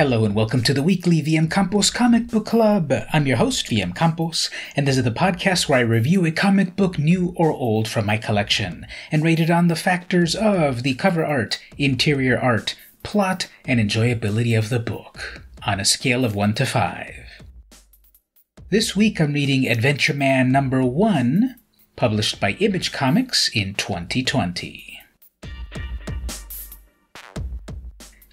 Hello and welcome to the weekly vmcampos Comic Book Club. I'm your host, vmcampos, and this is the podcast where I review a comic book new or old from my collection, and rate it on the factors of the cover art, interior art, plot, and enjoyability of the book, on a scale of 1 to 5. This week I'm reading Adventureman number 1, published by Image Comics in 2020.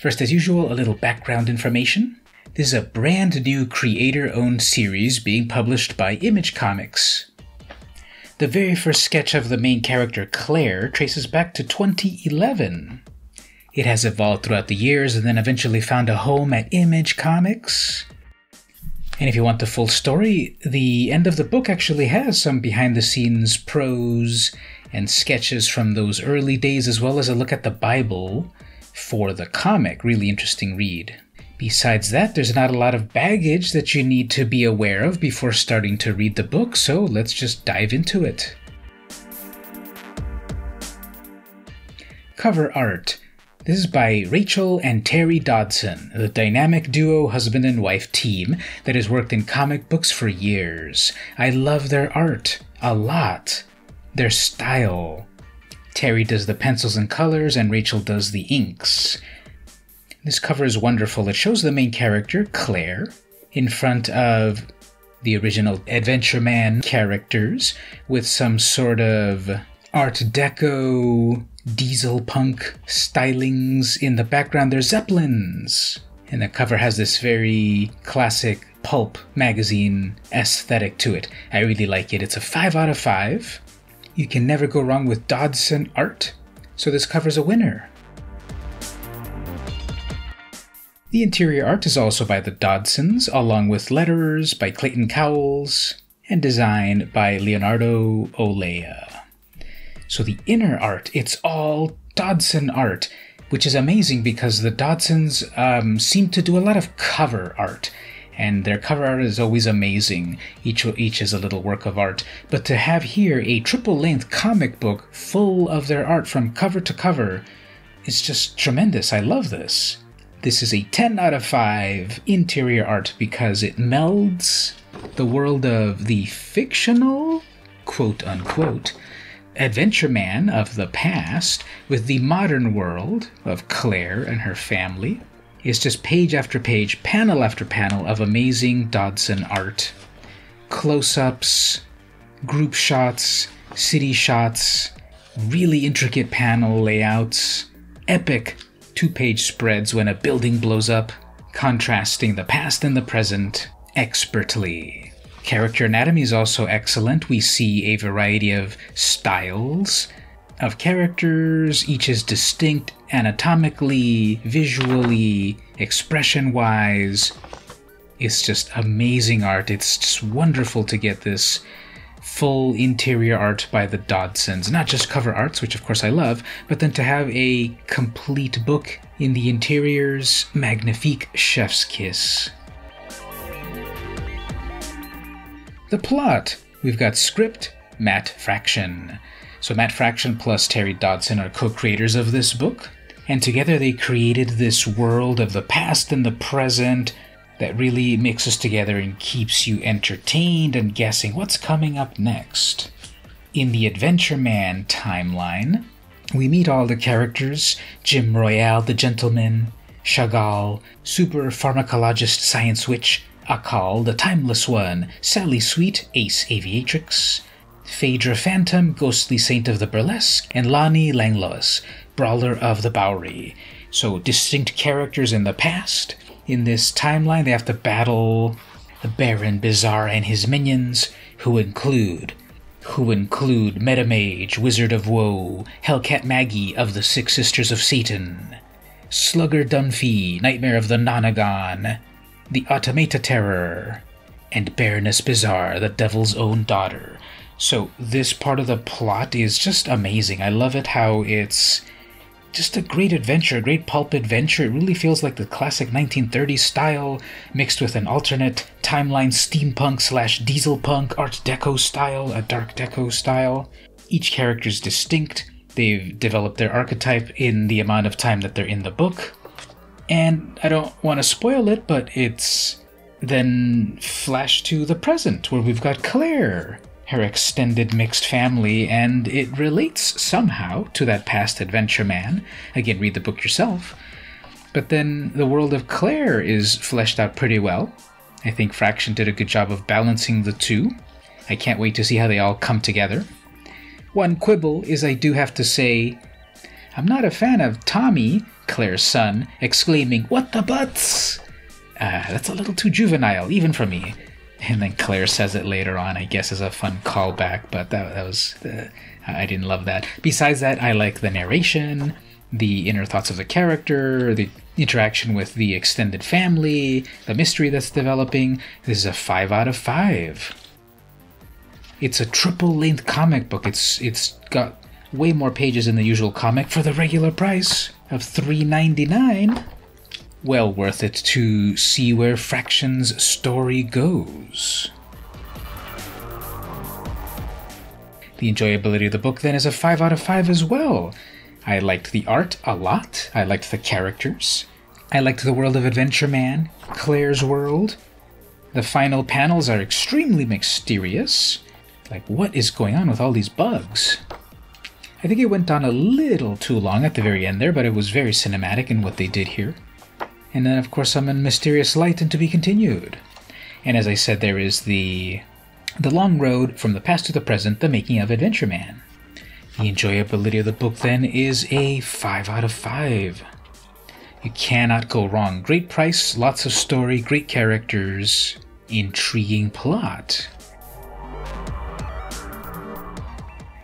First, as usual, a little background information. This is a brand new creator-owned series being published by Image Comics. The very first sketch of the main character, Claire, traces back to 2011. It has evolved throughout the years and then eventually found a home at Image Comics. And if you want the full story, the end of the book actually has some behind-the-scenes prose and sketches from those early days, as well as a look at the Bible for the comic. Really interesting read. Besides that, there's not a lot of baggage that you need to be aware of before starting to read the book, so let's just dive into it. Cover art. This is by Fraction and Terry Dodson, the dynamic duo husband and wife team that has worked in comic books for years. I love their art a lot. Their style. Terry does the pencils and colors, and Rachel does the inks. This cover is wonderful. It shows the main character, Claire, in front of the original Adventureman characters with some sort of Art Deco, diesel punk stylings. In the background, there's zeppelins. And the cover has this very classic pulp magazine aesthetic to it. I really like it. It's a 5 out of 5. You can never go wrong with Dodson art, so this cover's a winner. The interior art is also by the Dodsons, along with letters by Clayton Cowles, and design by Leonardo Olea. So the inner art, it's all Dodson art, which is amazing because the Dodsons seem to do a lot of cover art. And their cover art is always amazing. Each is a little work of art. But to have here a triple-length comic book full of their art from cover to cover is just tremendous. I love this. This is a 10 out of 5 interior art because it melds the world of the fictional, quote-unquote, Adventureman of the past with the modern world of Claire and her family. It's just page after page, panel after panel of amazing Dodson art. Close-ups, group shots, city shots, really intricate panel layouts, epic 2-page spreads when a building blows up, contrasting the past and the present expertly. Character anatomy is also excellent. We see a variety of styles of characters. Each is distinct anatomically, visually, expression-wise. It's just amazing art. It's just wonderful to get this full interior art by the Dodsons. Not just cover arts, which of course I love, but then to have a complete book in the interiors. Magnifique chef's kiss. The plot. We've got script, Matt Fraction. So Matt Fraction plus Terry Dodson are co-creators of this book, and together they created this world of the past and the present that really mixes together and keeps you entertained and guessing what's coming up next. In the Adventureman timeline, we meet all the characters: Jim Royale the Gentleman, Chagall, super pharmacologist science witch, Akal the Timeless One, Sally Sweet, ace aviatrix, Phaedra Phantom, ghostly saint of the burlesque, and Lonnie Langlois, brawler of the Bowery. So distinct characters in the past. In this timeline, they have to battle the Baron Bizarre and his minions, who include Metamage, Wizard of Woe, Hellcat Maggie of the Six Sisters of Satan, Slugger Dunphy, Nightmare of the Nonagon, the Automata Terror, and Baroness Bizarre, the Devil's Own Daughter. So this part of the plot is just amazing. I love it how it's just a great adventure, a great pulp adventure. It really feels like the classic 1930s style mixed with an alternate timeline steampunk / dieselpunk Art Deco style, a dark deco style. Each character is distinct. They've developed their archetype in the amount of time that they're in the book. And I don't want to spoil it, but it's then flashed to the present, where we've got Claire, her extended mixed family, and it relates somehow to that past Adventureman. Again, read the book yourself. But then the world of Claire is fleshed out pretty well. I think Fraction did a good job of balancing the two. I can't wait to see how they all come together. One quibble is I do have to say, I'm not a fan of Tommy, Claire's son, exclaiming, "What the butts?" That's a little too juvenile, even for me. And then Claire says it later on, I guess, as a fun callback, but that was... I didn't love that. Besides that, I like the narration, the inner thoughts of the character, the interaction with the extended family, the mystery that's developing. This is a 5 out of 5. It's a triple-length comic book. It's got way more pages than the usual comic for the regular price of $3.99. Well worth it to see where Fraction's story goes. The enjoyability of the book then is a 5 out of 5 as well. I liked the art a lot. I liked the characters. I liked the world of Adventureman, Claire's world. The final panels are extremely mysterious. Like, what is going on with all these bugs? I think it went on a little too long at the very end there, but it was very cinematic in what they did here. And then, of course, some mysterious light and to be continued. And as I said, there is the long road from the past to the present, the making of Adventureman. The enjoyability of the book, then, is a 5 out of 5. You cannot go wrong. Great price, lots of story, great characters, intriguing plot.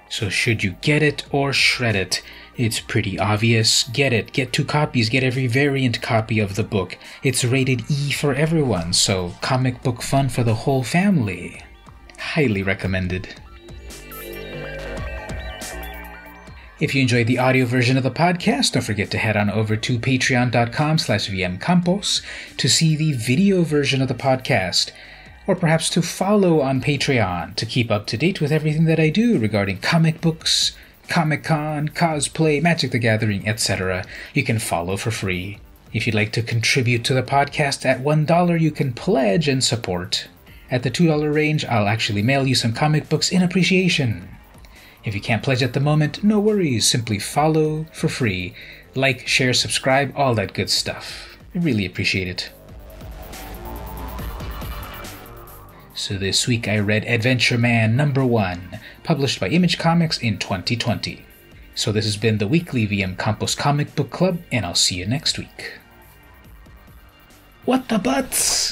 So should you get it or shred it? It's pretty obvious. Get it. Get 2 copies. Get every variant copy of the book. It's rated E for everyone, so comic book fun for the whole family. Highly recommended. If you enjoyed the audio version of the podcast, don't forget to head on over to patreon.com/vmcampos to see the video version of the podcast, or perhaps to follow on Patreon to keep up to date with everything that I do regarding comic books, Comic-Con, cosplay, Magic the Gathering, etc. You can follow for free. If you'd like to contribute to the podcast at $1, you can pledge and support. At the $2 range, I'll actually mail you some comic books in appreciation. If you can't pledge at the moment, no worries. Simply follow for free. Like, share, subscribe, all that good stuff. I really appreciate it. So this week I read Adventureman #1, published by Image Comics in 2020. So this has been the weekly VM Campos Comic Book Club, and I'll see you next week. What the butts?